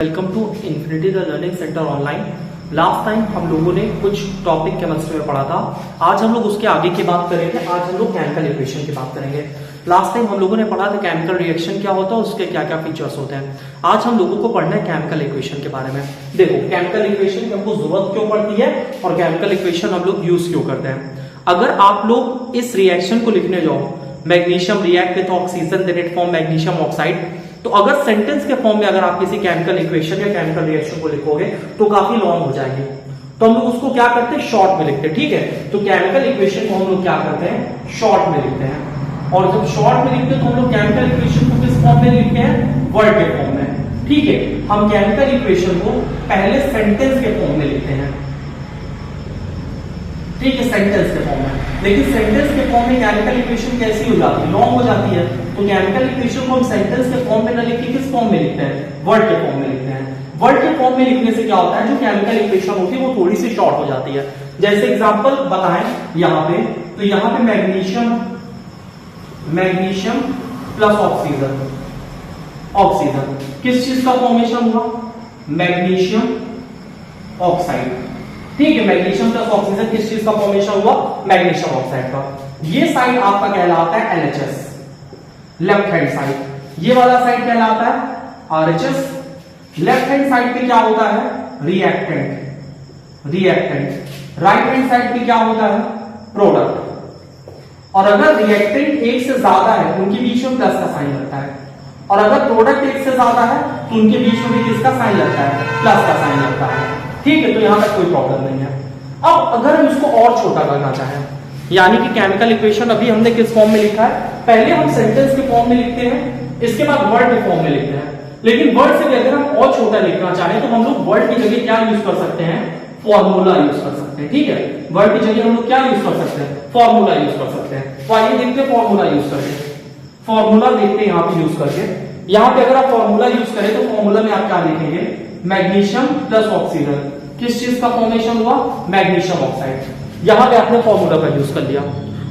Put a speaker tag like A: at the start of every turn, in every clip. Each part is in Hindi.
A: Welcome to infinity the learning centre online. Last time हम लोगों ने कुछ टॉपिक केमिस्ट्री में पढ़ा था। आज हम लोग उसके आगे की बात करेंगे। आज हम लोग केमिकल इक्वेशन की बात करेंगे। लास्ट टाइम हम लोगों ने पढ़ा था केमिकल रिएक्शन क्या होता है, उसके क्या क्या फीचर्स होते हैं। आज हम लोगों को पढ़ना है केमिकल इक्वेशन के बारे में। देखो, केमिकल इक्वेशन की हमको जरूरत क्यों पड़ती है और केमिकल इक्वेशन हम लोग यूज क्यों करते हैं। अगर आप लोग इस रिएक्शन को लिखने जाओ, magnesium react with oxygen then it form magnesium oxide, तो अगर सेंटेंस के फॉर्म में अगर आप किसी केमिकल इक्वेशन या केमिकल रिएक्शन को लिखोगे तो काफी लॉन्ग हो जाएगी। तो हम लोग उसको क्या करते हैं, शॉर्ट में लिखते हैं। ठीक है, तो केमिकल इक्वेशन को हम लोग क्या करते हैं, शॉर्ट में लिखते हैं। और जब शॉर्ट में लिखते हैं तो हम लोग केमिकल इक्वेशन को किस फॉर्म में लिखते हैं, वर्ड के फॉर्म में। ठीक है, हम केमिकल इक्वेशन को पहले सेंटेंस के फॉर्म में लिखते हैं। ठीक है, सेंटेंस के फॉर्म में। लेकिन सेंटेंस के फॉर्म में केमिकल इक्वेशन कैसी हो जाती है, लॉन्ग हो जाती है। तो केमिकल इक्वेशन को हम सेंटेंस के फॉर्म में न लिख के किस फॉर्म में लिखते हैं, वर्ड के फॉर्म में लिखते हैं। वर्ड के फॉर्म में लिखने से क्या होता है, जो केमिकल इक्वेशन होती है वो थोड़ी सी शॉर्ट हो जाती है। जैसे एग्जांपल बताएं यहाँ पे, तो यहाँ पे मैग्नीशियम प्लस ऑक्सीजन, ऑक्सीजन किस चीज का फॉर्मेशन हुआ, मैग्नीशियम ऑक्साइड। ठीक है, मैग्नीशियम प्लस ऑक्सीजन किस चीज का फॉर्मेशन हुआ, मैग्नीशियम ऑक्साइड का। ये साइड आपका कहलाता है LHS, लेफ्ट हैंड साइड। ये वाला साइड कहलाता है RHS। लेफ्ट हैंड साइड पे क्या होता है, reactant, reactant. Right hand side पे क्या होता है, प्रोडक्ट। और अगर रिएक्टेंट एक से ज्यादा है उनके बीच में प्लस का साइन लगता है, और अगर प्रोडक्ट एक से ज्यादा है तो उनके बीच में भी किसका साइन लगता है, प्लस का साइन लगता है। ठीक है, तो यहां तक कोई प्रॉब्लम नहीं है। अब अगर हम इसको और छोटा करना चाहें, यानी कि केमिकल इक्वेशन अभी हमने किस फॉर्म में लिखा है, पहले हम सेंटेंस के फॉर्म में लिखते हैं, इसके बाद वर्ड के फॉर्म में लिखते हैं। लेकिन वर्ड से भी अगर हम और छोटा लिखना चाहें तो हम लोग वर्ड की जगह क्या यूज कर सकते हैं, फॉर्मूला यूज कर सकते हैं। ठीक है, वर्ड की जगह हम लोग क्या यूज कर सकते हैं, फॉर्मूला यूज कर सकते हैं। तो आइए देखते हैं फॉर्मूला यूज करके। फॉर्मूला देखते हैं यहाँ पे यूज करके। यहाँ पे अगर आप फॉर्मूला यूज करें तो फॉर्मूला में आप क्या लिखेंगे, मैग्नीशियम प्लस ऑक्सीजन किस चीज का फॉर्मेशन हुआ, मैग्नीशियम ऑक्साइड। यहां पे आपने फॉर्मूला का यूज कर लिया।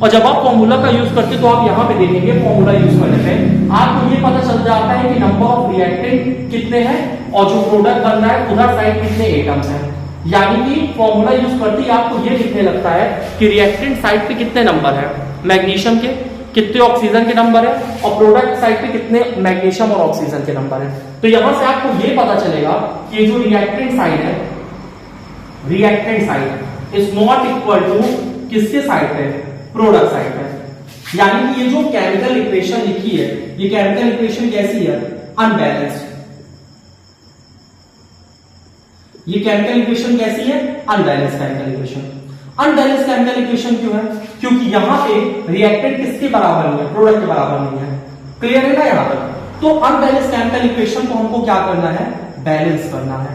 A: और जब आप फॉर्मूला का यूज करते तो आप यहां पे देखेंगे, फॉर्मूला यूज करने पे आपको ये पता चल जाता है कि नंबर ऑफ रिएक्टेंट कितने हैं और जो प्रोडक्ट बन रहा है उधर साइड कितने एटम्स हैं। यानी कि फॉर्मूला यूज करते ही आपको ये दिखने लगता है कि रिएक्टेंट साइड पे कितने नंबर है, मैग्नीशियम के कितने, ऑक्सीजन के नंबर है, और प्रोडक्ट साइड पे कितने मैग्नीशियम और ऑक्सीजन के नंबर है। तो यहां से आपको ये पता चलेगा कि जो रिएक्टेंट साइड है, reactant side is not equal to किसके साइड पे, प्रोडक्ट साइड पे। यानी कि ये जो केमिकल इक्वेशन लिखी है, ये केमिकल इक्वेशन कैसी है, अनबैलेंस्ड। ये केमिकल इक्वेशन कैसी है, unbalanced chemical equation. Unbalanced chemical equation क्यों है, क्योंकि यहां पे रिएक्टेंट किसके बराबर नहीं है, प्रोडक्ट के बराबर नहीं है। क्लियर है ना यहां तक। तो अनबैलेंस्ड केमिकल इक्वेशन को हमको क्या करना है, बैलेंस करना है।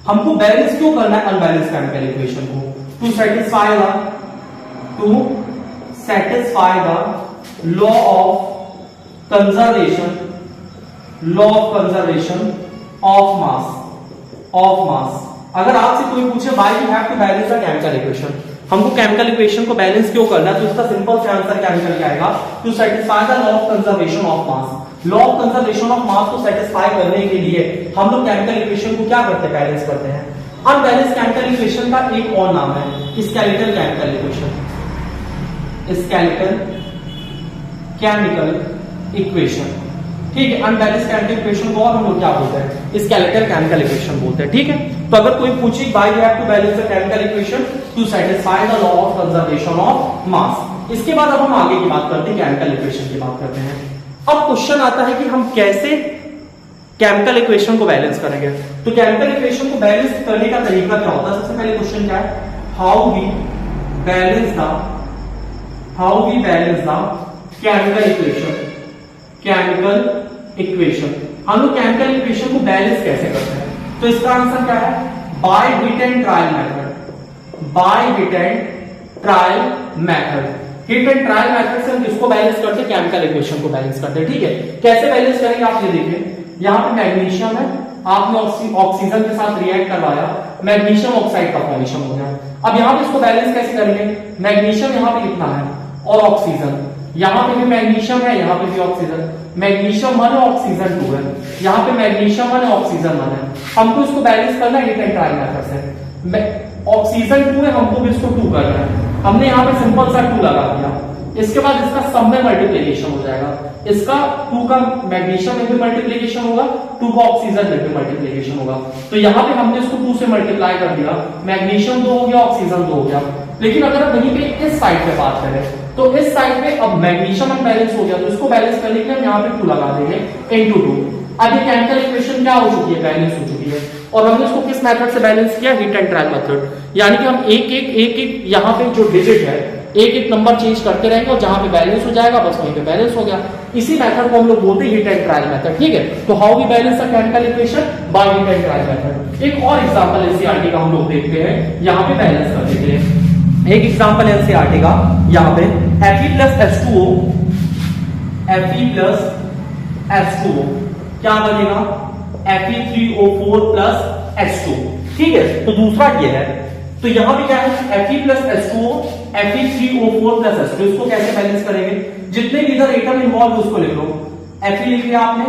A: हमको बैलेंस क्यों करना है अनबैलेंस केमिकल इक्वेशन को, to satisfy the law of conservation, law of conservation of mass. अगर आपसे कोई पूछे why you have to balance the chemical equation, हमको केमिकल इक्वेशन को बैलेंस क्यों करना है, तो इसका सिंपल से आंसर क्या निकल के आएगा, to satisfy the law of conservation of mass. Law of conservation of mass को सेटिस्फाई करने के लिए हम लोग केमिकल इक्वेशन को क्या करते हैं, बैलेंस करते हैं। अनबैलेंस केमिकल इक्वेशन का एक और नाम है skeletal chemical equation, skeletal chemical equation. ठीक है, अनबैलेंस केमिकल इक्वेशन को और हम लोग क्या बोलते हैं, स्केलेटल केमिकल इक्वेशन बोलते हैं। ठीक है, तो अगर कोई पूछे why you have to balance the chemical equation, to satisfy the law of conservation of mass. इसके बाद अब हम आगे की बात करते हैं, केमिकल इक्वेशन की बात करते हैं। अब क्वेश्चन आता है कि हम कैसे केमिकल इक्वेशन को बैलेंस करेंगे। तो केमिकल इक्वेशन को बैलेंस करने का तरीका क्या होता है, सबसे पहले क्वेश्चन क्या है, how we balance the chemical equation. Chemical equation हम लोग केमिकल इक्वेशन को बैलेंस कैसे करते हैं, तो इसका आंसर क्या है, by hit and trial method. By hit and trial method, hit and trial method से हम किसको बैलेंस करते हैं, केमिकल इक्वेशन को बैलेंस करते हैं। ठीक है, कैसे बैलेंस करेंगे आप ये देखिए। यहां पे मैग्नीशियम है, आपने ऑक्सीजन के साथ रिएक्ट करवाया, मैग्नीशियम ऑक्साइड का फॉर्मेशन हो गया। अब यहां पे इसको बैलेंस कैसे करेंगे, मैग्नीशियम यहां पे कितना है और ऑक्सीजन, यहाँ पे भी मैग्नीशियम है, यहाँ पे भी ऑक्सीजन, मैग्नीशियम 1 है, ऑक्सीजन 2 है, यहाँ पे मैग्नीशियम 1 है, ऑक्सीजन 1 है। हमको इसको बैलेंस करना है हिट एंड ट्रायल मेथड से। ऑक्सीजन 2 है, हमको भी इसको 2 करना है। हमने यहाँ पे सिंपल सा 2 लगा दिया। इसके बाद इसका सब में मल्टीप्लीकेशन हो जाएगा। इसका 2 का मैग्नीशियम में भी मल्टीप्लीकेशन होगा, 2 का ऑक्सीजन में भी मल्टीप्लीकेशन होगा। तो यहाँ पे हमने इसको 2 से मल्टीप्लाई कर दिया, मैग्नीशियम 2 हो गया, ऑक्सीजन 2 हो गया। लेकिन अगर वहीं पे इस साइड पे बात करें तो इस साइड पे अब मैग्नीशियम अनबैलेंस हो गया, तो इसको बैलेंस करने के लिए हम यहाँ पे 2 लगा देंगे इनटू 2। अब ये केमिकल इक्वेशन क्या हो चुकी है, बैलेंस हो चुकी है। और हमने इसको किस मेथड से बैलेंस किया, हिट एंड ट्रायल मेथड। यानी कि हम एक यहाँ पे जो डिजिट है एक नंबर चेंज करते रहेंगे और जहां पे बैलेंस हो जाएगा बस वहीं पे बैलेंस हो गया। इसी मेथड को हम लोग बोलते हैं हिट एंड ट्रायल मेथड। ठीक है, तो how we balance a chemical equation, by hit and trial method. एक और एग्जांपल एनसीईआरटी का हम लोग देखते हैं, यहाँ पे बैलेंस कर देते हैं। एक एग्जांपल एनसीईआरटी का, यहाँ पे Fe plus H2O, Fe plus H2O क्या बनेगा, Fe3O4 प्लस H2। ठीक है, तो दूसरा ये है, तो यहां भी क्या है, Fe plus H2O, Fe3O4 plus H2। इसको कैसे बैलेंस करेंगे, जितने भी इधर एटम इन्वॉल्व उसको लिख लो। Fe लिख लिया आपने,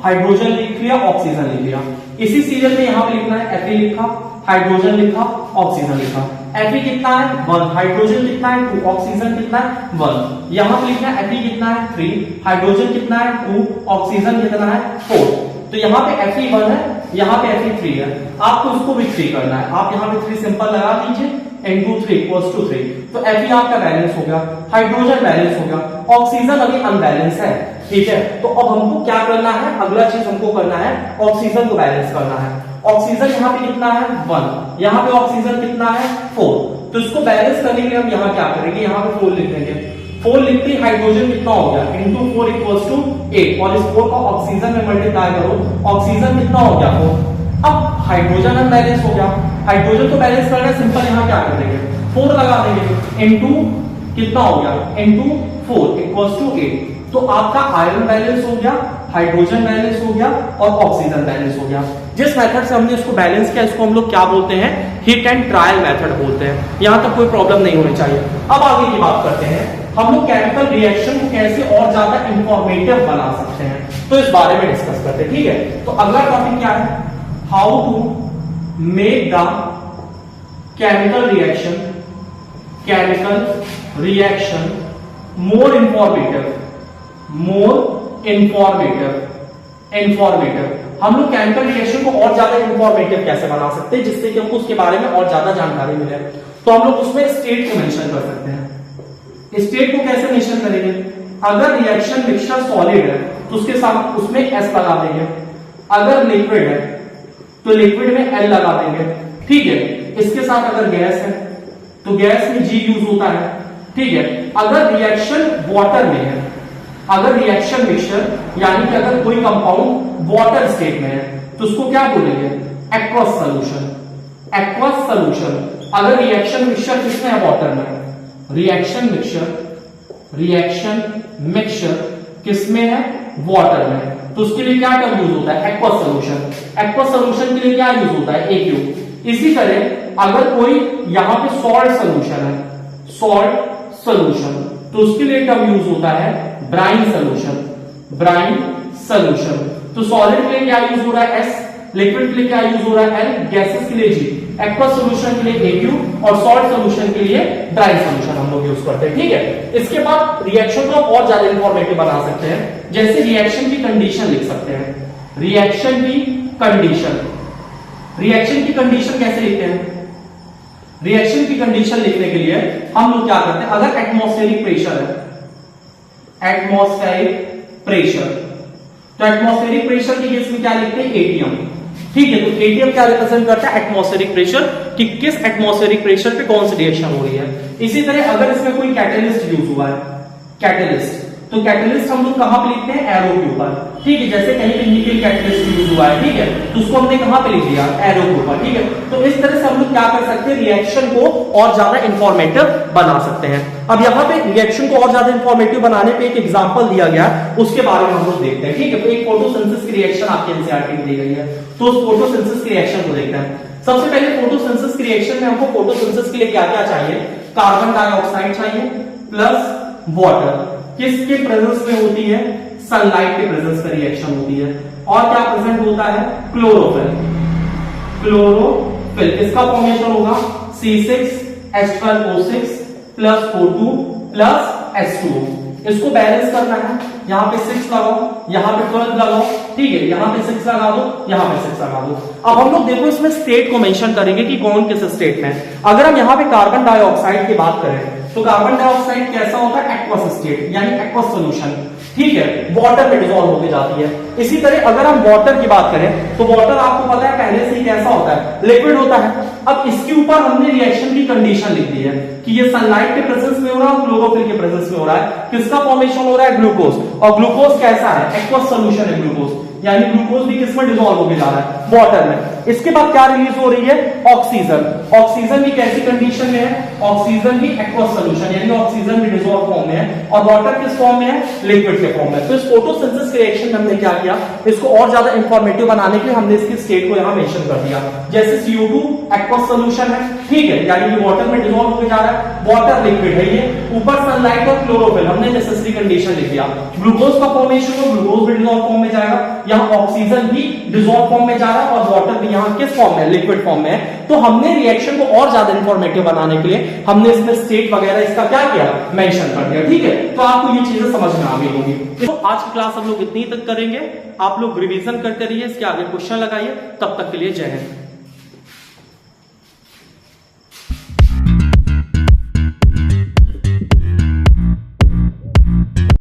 A: हाइड्रोजन लिख लिया, ऑक्सीजन लिख लिया। इसी सीरियल में यहां पे लिखना है, Fe लिखा, हाइड्रोजन लिखा, ऑक्सीजन लिखा। Fe कितना है 1, हाइड्रोजन कितना है 2, ऑक्सीजन कितना है 1। यहां पे लिखना है Fe कितना है 3, हाइड्रोजन कितना है 2, ऑक्सीजन कितना है 4। तो यहाँ पे Fe1 है, यहाँ पे Fe3 है, आपको इसको भी 3 करना है। आप यहाँ पे 3 सिंपल लगा दीजिए, N2 3 इक्वल्स टू 3। तो Fe आपका बैलेंस हो गया, हाइड्रोजन बैलेंस हो गया, ऑक्सीजन अभी अनबैलेंस है। ठीक है, तो अब हमको क्या करना है, अगला चीज हमको करना है ऑक्सीजन को बैलेंस करना है। ऑक्सीजन यहाँ पे कितना है 1, यहाँ पे ऑक्सीजन कितना है 4। तो इसको बैलेंस करने के लिए हम यहाँ क्या करेंगे, यहाँ पे 4 लिख देंगे। 4 लिखते ही हाइड्रोजन कितना हो गया, इंटू 4 इक्वल्स टू 8, और इस 4 का ऑक्सीजन में मल्टीप्लाई करो, ऑक्सीजन कितना हो गया 4। अब हाइड्रोजन अनबैलेंस हो गया, हाइड्रोजन को बैलेंस करना है, सिंपल यहाँ क्या कर देंगे 4 लगा देंगे, इंटू कितना हो गया, इंटू 4 इक्वल्स टू 8। तो आपका आयरन बैलेंस हो गया, हाइड्रोजन बैलेंस हो गया और ऑक्सीजन बैलेंस हो गया। जिस मेथड से हमने इसको बैलेंस किया इसको हम लोग क्या बोलते हैं, हिट एंड ट्रायल मेथड बोलते हैं। यहां तक कोई प्रॉब्लम नहीं होनी चाहिए। अब आगे की बात करते हैं, हम लोग केमिकल रिएक्शन को कैसे और ज्यादा इंफॉर्मेटिव बना सकते हैं, तो इस बारे में डिस्कस करते हैं। ठीक है, तो अगला टॉपिक क्या है, how to make the chemical reaction more informative. हम लोग केमिकल रिएक्शन को और ज्यादा इंफॉर्मेटिव कैसे बना सकते हैं, जिससे कि हमको उसके बारे में और ज्यादा जानकारी मिले। तो हम लोग उसमें स्टेट को मेंशन कर सकते हैं। स्टेट को कैसे मेंशन करेंगे, अगर रिएक्शन मिक्सचर सॉलिड है तो उसके साथ उसमें S लगा देंगे, अगर लिक्विड है तो लिक्विड में L लगा देंगे। ठीक है, इसके साथ अगर गैस है तो गैस में G यूज होता है। ठीक है, अगर रिएक्शन वाटर में है, अगर रिएक्शन मिक्सचर यानी कि अगर कोई कंपाउंड वाटर स्टेट में है तो उसको क्या बोलेंगे, एक्वस सॉल्यूशन। एक्वस सॉल्यूशन अगर रिएक्शन मिक्सचर किसमें है, वाटर में। रिएक्शन मिक्सचर किसमें है, वाटर में, तो उसके लिए क्या टर्म यूज होता है, एक्वस सॉल्यूशन। एक्वस सॉल्यूशन के लिए क्या यूज होता है, AQ। इसी तरह अगर कोई यहां पे सॉल्ट सॉल्यूशन है, सॉल्ट सॉल्यूशन, तो उसके लिए टर्म यूज होता है ब्राइन सॉल्यूशन। तो सॉलिड के लिए क्या यूज हो रहा है S, लिक्विड के लिए क्या यूज हो रहा है L, गैसेस के लिए G, एक्वस सॉल्यूशन के लिए AQ और सॉल्ट सॉल्यूशन के लिए ब्राइन सॉल्यूशन हम लोग यूज करते हैं। ठीक है, इसके बाद रिएक्शन को और ज्यादा इंफॉर्मेटिव बना सकते हैं, जैसे रिएक्शन की कंडीशन लिख सकते हैं। रिएक्शन की कंडीशन कैसे लिखते हैं, रिएक्शन की कंडीशन लिखने के लिए हम लोग क्या करते हैं, अगर एटमॉस्फेरिक प्रेशर है, एटमॉस्फेरिक प्रेशर, तो एटमॉस्फेरिक प्रेशर के केस में क्या लिखते हैं, ATM। ठीक है, तो ATM क्या रिप्रेजेंट करता है, एटमॉस्फेरिक प्रेशर, कि किस एटमॉस्फेरिक प्रेशर पे कौन सी रिएक्शन हो रही है। इसी तरह अगर इसमें कोई कैटलिस्ट यूज हुआ है, कैटलिस्ट, तो कैटलिस्ट हम लोग कहां पे लिखते हैं, एरो के ऊपर। ठीक है, जैसे कहीं पे निकल कैटलिस्ट यूज हुआ है, ठीक है, तो उसको हमने कहां पे लिख दिया, एरो के ऊपर। ठीक है, तो इस तरह से हम लोग क्या कर सकते हैं, रिएक्शन को और ज्यादा इंफॉर्मेटिव बना सकते हैं। अब यहाँ पे रिएक्शन को और ज्यादा इंफॉर्मेटिव बनाने पे एक एग्जांपल दिया गया, उसके बारे में हम लोग देखते हैं। ठीक है, तो एक फोटोसिंथेसिस की रिएक्शन आपके एनसीईआरटी में दी गई है, तो उस फोटोसिंथेसिस की रिएक्शन को देखते हैं। सबसे पहले फोटोसिंथेसिस की रिएक्शन में हमको फोटोसिंथेसिस के लिए क्या क्या चाहिए, कार्बन डाइऑक्साइड चाहिए प्लस वाटर। किसके प्रेजेंस में होती है? सनलाइट के प्रेजेंस में रिएक्शन होती है। और क्या प्रेजेंट होता है? क्लोरोफिल। क्लोरोफिल किसका फॉर्मेशन होगा? C6H12O6 plus O2 plus H2O। इसको बैलेंस करना है, यहां पे 6 लगाओ, यहां पे 12 लगाओ, ठीक है, यहां पे 6 लगा दो, यहां पे 6 लगा दो। अब हम लोग देखो इसमें स्टेट को मेंशन करेंगे कि कौन किस स्टेट में। अगर हम यहां पे कार्बन डाइऑक्साइड की बात करें तो कार्बन डाइऑक्साइड कैसा होता है? एक्वस स्टेट, यानी एक्वस सॉल्यूशन, ठीक है, वाटर में डिसॉल्व होकर जाती है। इसी तरह अगर हम वाटर की बात करें तो वाटर आपको पता है पहले से ही कैसा होता है? लिक्विड होता है। अब इसके ऊपर हमने रिएक्शन की कंडीशन लिख दी है कि ये सनलाइट के प्रेजेंस में हो रहा है, क्लोरोफिल के प्रेजेंस में हो रहा है। किसका फॉर्मेशन हो रहा है? ग्लूकोज। और ग्लूकोज कैसा है? एक्वस सॉल्यूशन है ग्लूकोज, यानी ग्लूकोज भी किसमें डिसॉल्व होकर जा रहा है? वाटर में। इसके बाद क्या रिलीज हो रही है? ऑक्सीजन। ऑक्सीजन भी कैसी कंडीशन में है? ऑक्सीजन भी एक्वस सॉल्यूशन, यानी ऑक्सीजन भी डिसॉल्व फॉर्म में है। और वाटर किस फॉर्म में है? लिक्विड के फॉर्म में। तो इस फोटोसिंथेसिस के रिएक्शन में हमने क्या किया? इसको और ज्यादा इंफॉर्मेटिव बनाने के लिए हमने इसकी स्टेट को यहां मेंशन कर दिया। जैसे CO2 एक्वस सॉल्यूशन है, ठीक है, यानी कि वाटर में डिसॉल्व होकर जा रहा है, वाटर लिक्विड है ये। ऊपर सनलाइट और क्लोरोफिल हमने नेसेसरी कंडीशन लिख दिया। ग्लूकोज का फॉर्मेशन हो, ग्लूकोज भी डिसॉल्व फॉर्म में जाएगा, यहां ऑक्सीजन भी डिसॉल्व फॉर्म में जा रहा है और वाटर भी यहां किस फॉर्म में? लिक्विड फॉर्म में है। तो हमने रिएक्शन को और ज्यादा इंफॉर्मेटिव बनाने के लिए हमने इसमें स्टेट वगैरह इसका क्या किया? मेंशन कर दिया, ठीक है। तो आपको ये चीजें समझ में आ गई होगी। तो आज की क्लास हम लोग इतनी तक करेंगे। आप लोग रिवीजन करते रहिए, इसके आगे क्वेश्चन लगाइए। तब तक के लिए जय हिंद।